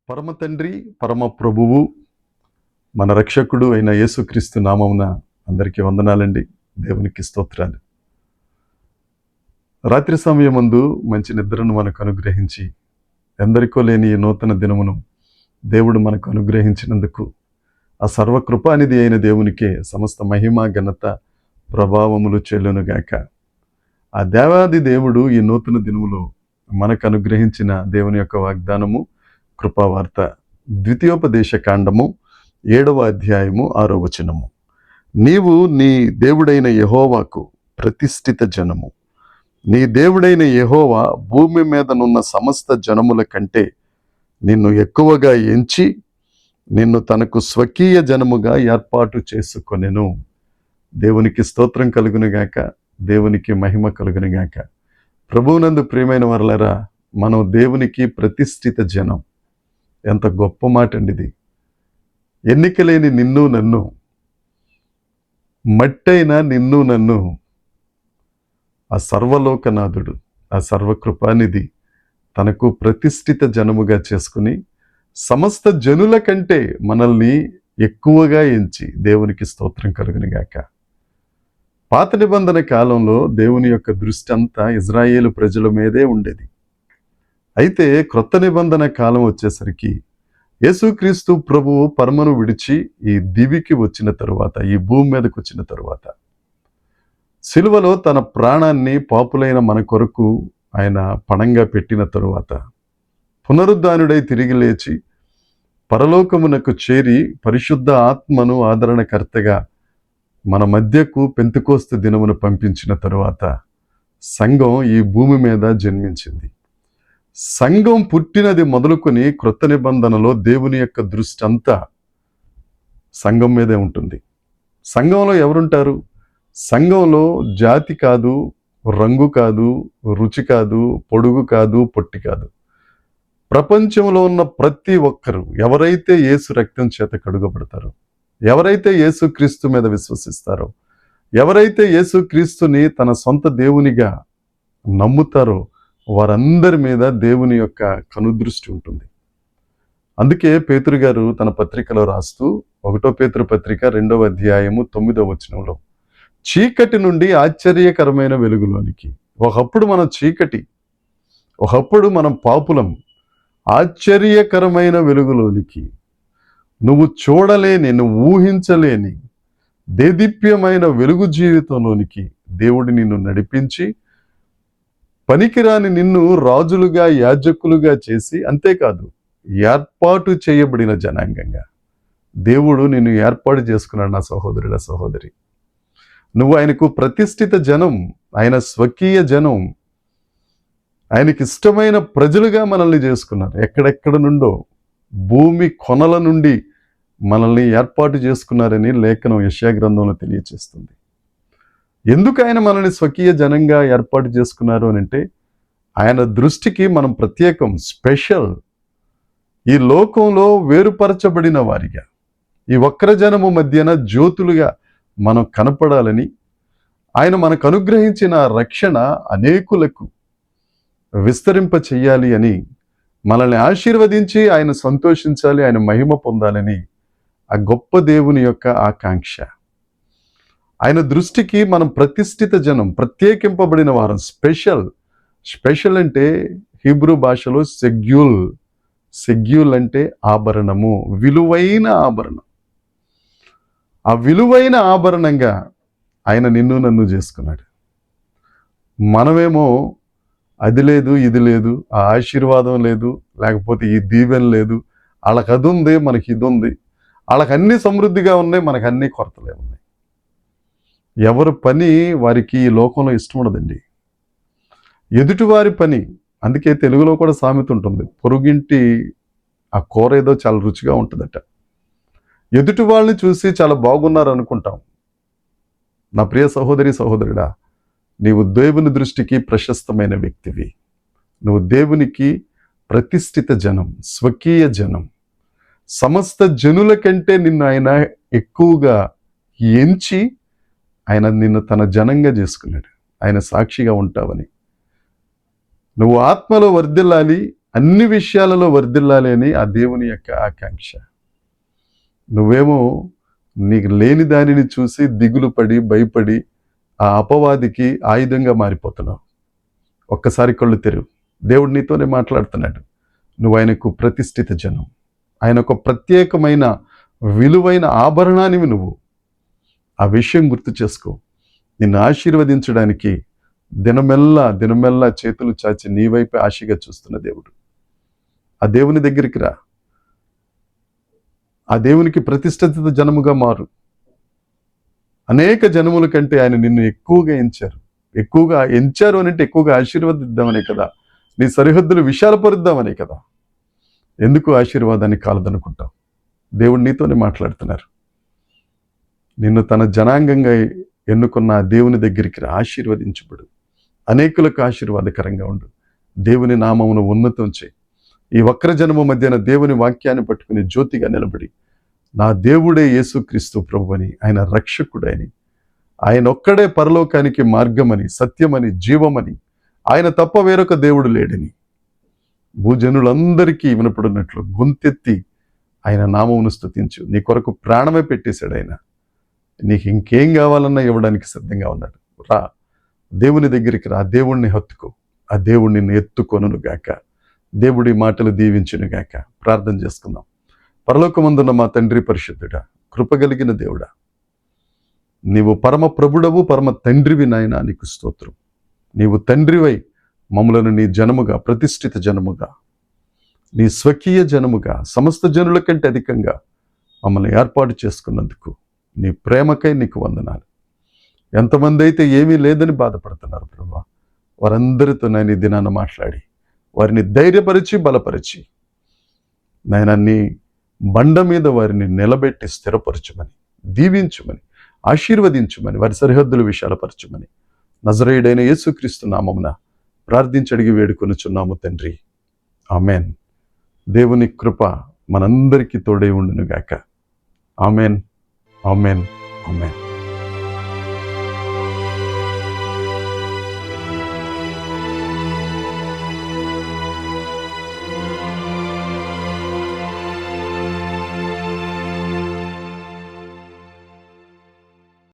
పరమ తండ్రి, పరమ ప్రభువు, మన రక్షకుడు అయిన యేసుక్రీస్తు నామమున అందరికీ వందనాలండి. దేవునికి స్తోత్రాలు. రాత్రి సమయమందు మంచి నిద్రను మనకు అనుగ్రహించి ఎందరికో లేని ఈ నూతన దినమును దేవుడు మనకు అనుగ్రహించినందుకు ఆ సర్వకృపానిధి అయిన దేవునికే సమస్త మహిమ, ఘనత, ప్రభావములు చెల్లునుగాక. ఆ దేవాది దేవుడు ఈ నూతన దినములో మనకు అనుగ్రహించిన దేవుని యొక్క వాగ్దానము కృపావార్త, ద్వితీయోపదేశ కాండము 7వ అధ్యాయము 6వ వచనము. నీవు నీ దేవుడైన యెహోవాకు ప్రతిష్ఠిత జనము. నీ దేవుడైన యెహోవా భూమి మీదనున్న సమస్త జనముల కంటే నిన్ను ఎక్కువగా ఎంచి నిన్ను తనకు స్వకీయ జనముగా ఏర్పాటు చేసుకొనెను. దేవునికి స్తోత్రం కలుగునుగాక, దేవునికి మహిమ కలుగునుగాక. ప్రభువునందు ప్రియమైన వారలారా, మనం దేవునికి ప్రతిష్ఠిత జనం. ఎంత గొప్ప మాట అండి ఇది. ఎన్నికలేని నిన్ను నన్ను, మట్టైన నిన్ను నన్ను ఆ సర్వలోకనాథుడు, ఆ సర్వకృపానిధి తనకు ప్రతిష్ఠిత జనముగా చేసుకుని సమస్త జనుల కంటే మనల్ని ఎక్కువగా ఎంచి, దేవునికి స్తోత్రం కలుగునుగాక. పాత నిబంధన కాలంలో దేవుని యొక్క దృష్టి అంతా ఇజ్రాయేలు ప్రజల మీదే ఉండేది. అయితే క్రొత్త నిబంధన కాలం వచ్చేసరికి యేసుక్రీస్తు ప్రభువు పరమను విడిచి ఈ దివికి వచ్చిన తరువాత, ఈ భూమి మీదకి వచ్చిన తరువాత, సిలువలో తన ప్రాణాన్ని పాపులైన మన కొరకు ఆయన పణంగా పెట్టిన తరువాత, పునరుద్ధానుడై తిరిగి లేచి పరలోకమునకు చేరి పరిశుద్ధ ఆత్మను ఆదరణకర్తగా మన మధ్యకు పెంతెకోస్తు దినమును పంపించిన తరువాత సంఘం ఈ భూమి మీద జన్మించింది. సంఘం పుట్టినది మొదలుకొని క్రొత్త నిబంధనలో దేవుని యొక్క దృష్టి అంతా సంఘం మీదే ఉంటుంది. సంఘంలో ఎవరుంటారు? సంఘంలో జాతి కాదు, రంగు కాదు, రుచి కాదు, పొడుగు కాదు, పొట్టి కాదు. ప్రపంచంలో ఉన్న ప్రతి ఒక్కరు ఎవరైతే యేసు రక్తం చేత కడుగబడతారో, ఎవరైతే యేసుక్రీస్తు మీద విశ్వసిస్తారో, ఎవరైతే యేసుక్రీస్తుని తన సొంత దేవునిగా నమ్ముతారో వారందరి మీద దేవుని యొక్క కనుదృష్టి ఉంటుంది. అందుకే పేతురు గారు తన పత్రికలో రాస్తూ 1 పేతురు పత్రిక 2వ అధ్యాయము 9వ వచనంలో, చీకటి నుండి ఆశ్చర్యకరమైన వెలుగులోనికి. ఒకప్పుడు మనం చీకటి, ఒకప్పుడు మనం పాపులం. ఆశ్చర్యకరమైన వెలుగులోనికి, నువ్వు చూడలేని, నువ్వు ఊహించలేని దేదీప్యమైన వెలుగు జీవితంలోనికి దేవుడు నిన్ను నడిపించి పనికిరాని నిన్ను రాజులుగా, యాజకులుగా చేసి, అంతేకాదు ఏర్పాటు చేయబడిన జనాంగంగా దేవుడు నిన్ను ఏర్పాటు చేసుకున్నాడు. నా సహోదరుడా, సహోదరి, నువ్వు ఆయనకు ప్రతిష్ఠిత జనం, ఆయన స్వకీయ జనం, ఆయనకి ఇష్టమైన ప్రజలుగా మనల్ని చేసుకున్నారు. ఎక్కడెక్కడ నుండో, భూమి కొనల నుండి మనల్ని ఏర్పాటు చేసుకున్నారని లేఖనం యెషయా గ్రంథంలో తెలియచేస్తుంది. ఎందుకు ఆయన మనల్ని స్వకీయ జనంగా ఏర్పాటు చేసుకున్నారు అని అంటే, ఆయన దృష్టికి మనం ప్రత్యేకం, స్పెషల్. ఈ లోకంలో వేరుపరచబడిన వారిగా, ఈ వక్రజనము మధ్యన జ్యోతులుగా మనం కనపడాలని, ఆయన మనకు అనుగ్రహించిన రక్షణ అనేకులకు విస్తరింప చెయ్యాలి అని, మనల్ని ఆశీర్వదించి ఆయన సంతోషించాలి, ఆయన మహిమ పొందాలని ఆ గొప్ప దేవుని యొక్క ఆకాంక్ష. ఆయన దృష్టికి మనం ప్రతిష్ఠిత జనం, ప్రత్యేకింపబడిన వారం, స్పెషల్. స్పెషల్ అంటే హీబ్రూ భాషలో సెగ్యూల్. సెగ్యూల్ అంటే ఆభరణము, విలువైన ఆభరణం. ఆ విలువైన ఆభరణంగా ఆయన నిన్ను నన్ను చేసుకున్నాడు. మనమేమో అది లేదు, ఇది లేదు, ఆ ఆశీర్వాదం లేదు, లేకపోతే ఈ దీవెన లేదు, వాళ్ళకి అది ఉంది, మనకి ఇది ఉంది, వాళ్ళకి అన్నీ సమృద్ధిగా ఉన్నాయి, మనకు అన్నీ కొరతలే ఉన్నాయి. ఎవరి పని వారికి ఈ లోకంలో ఇష్టం ఉండదండి. ఎదుటివారి పని, అందుకే తెలుగులో కూడా సామెత ఉంటుంది, పొరుగింటి ఆ కూర ఏదో చాలా రుచిగా ఉంటుందట. ఎదుటి వాళ్ళని చూసి చాలా బాగున్నారు అనుకుంటాం. నా ప్రియ సహోదరి, సహోదరుడా, నీవు దేవుని దృష్టికి ప్రశస్తమైన వ్యక్తివి. నువ్వు దేవునికి ప్రతిష్ఠిత జనం, స్వకీయ జనం. సమస్త జనుల కంటే నిన్ను ఆయన ఎక్కువగా ఎంచి ఆయన నిన్ను తన జనంగా చేసుకున్నాడు. ఆయన సాక్షిగా ఉంటావని. నువ్వు ఆత్మలో వర్ధిల్లాలి అన్ని విషయాలలో వర్ధిల్లాలి అని ఆ దేవుని యొక్క ఆకాంక్ష. నువ్వేమో నీకు లేని దానిని చూసి దిగులు పడి భయపడి ఆ అపవాదికి ఆయుధంగా మారిపోతున్నావు. ఒక్కసారి కళ్ళు తెరువు. దేవుడు నీతోనే మాట్లాడుతున్నాడు. నువ్వు ఆయనకు ప్రతిష్ఠిత జనం, ఆయన ఒక ప్రత్యేకమైన విలువైన ఆభరణానివి నువ్వు. ఆ విషయం గుర్తు చేసుకో. నిన్ను ఆశీర్వదించడానికి దినమెల్లా చేతులు చాచి నీ వైపే ఆశగా చూస్తున్న దేవుడు. ఆ దేవుని దగ్గరికి రా. ఆ దేవునికి ప్రతిష్ఠిత జనముగా మారు. అనేక జనముల కంటే ఆయన నిన్ను ఎక్కువగా ఎంచారు అని అంటే ఎక్కువగా ఆశీర్వదిద్దామనే కదా, నీ సరిహద్దులు విశాలపరుద్దామనే కదా. ఎందుకు ఆశీర్వాదాన్ని కాలదనుకుంటావు? దేవుడు నీతోనే మాట్లాడుతున్నారు. నిన్ను తన జనాంగంగా ఎన్నుకున్న దేవుని దగ్గరికి రా, ఆశీర్వదించబడు, అనేకులకు ఆశీర్వాదకరంగా ఉండు, దేవుని నామమును ఉన్నతం చేయి. ఈ వక్ర జనము మధ్యన దేవుని వాక్యాన్ని పట్టుకుని జ్యోతిగా నిలబడి, నా దేవుడే యేసుక్రీస్తు ప్రభువని, ఆయన రక్షకుడని, ఆయన ఒక్కడే పరలోకానికి మార్గమని, సత్యమని, జీవమని, ఆయన తప్ప వేరొక దేవుడు లేడని భూజనులందరికీ వినపడినట్లు గొంతెత్తి ఆయన నామమును స్తుతించు. నీ కొరకు ప్రాణమే పెట్టేశాడు ఆయన. నీకు ఇంకేం కావాలన్నా ఇవ్వడానికి సిద్ధంగా ఉన్నాడు. రా, దేవుని దగ్గరికి రా, దేవుణ్ణి హత్తుకో, ఆ దేవుడు నిన్ను ఎత్తుకొనును గాక. దేవుడి మాటలు దీవించును గాక. ప్రార్థన చేసుకుందాం. పరలోకమందున్న మా తండ్రి పరిశుద్ధుడా, కృపగలిగిన దేవుడా, నీవు పరమ ప్రభుడవు, పరమ తండ్రివి నాయన, నీకు స్తోత్రం. నీవు తండ్రివై మమ్ములను నీ జనముగా, ప్రతిష్ఠిత జనముగా, నీ స్వకీయ జనముగా, సమస్త జనుల కంటే అధికంగా మమ్మల్ని ఏర్పాటు చేసుకున్నందుకు నీ ప్రేమకై నీకు వందనాలు. ఎంతమంది అయితే ఏమీ లేదని బాధపడుతున్నారు ప్రభువా, వారందరితో నేను ఈ దినాన్ని మాట్లాడి వారిని ధైర్యపరిచి బలపరిచి నాయన నీ బండ మీద వారిని నిలబెట్టి స్థిరపరచుమని, దీవించుమని, ఆశీర్వదించుమని, వారి సరిహద్దులు విశాలపరచుమని నజరేయుడైన యేసుక్రీస్తు నామమున ప్రార్థించి అడిగి వేడుకొనుచున్నాము తండ్రి. ఆమెన్. దేవుని కృప మనందరికీ తోడై ఉండును గాక. Amen, amen, amen.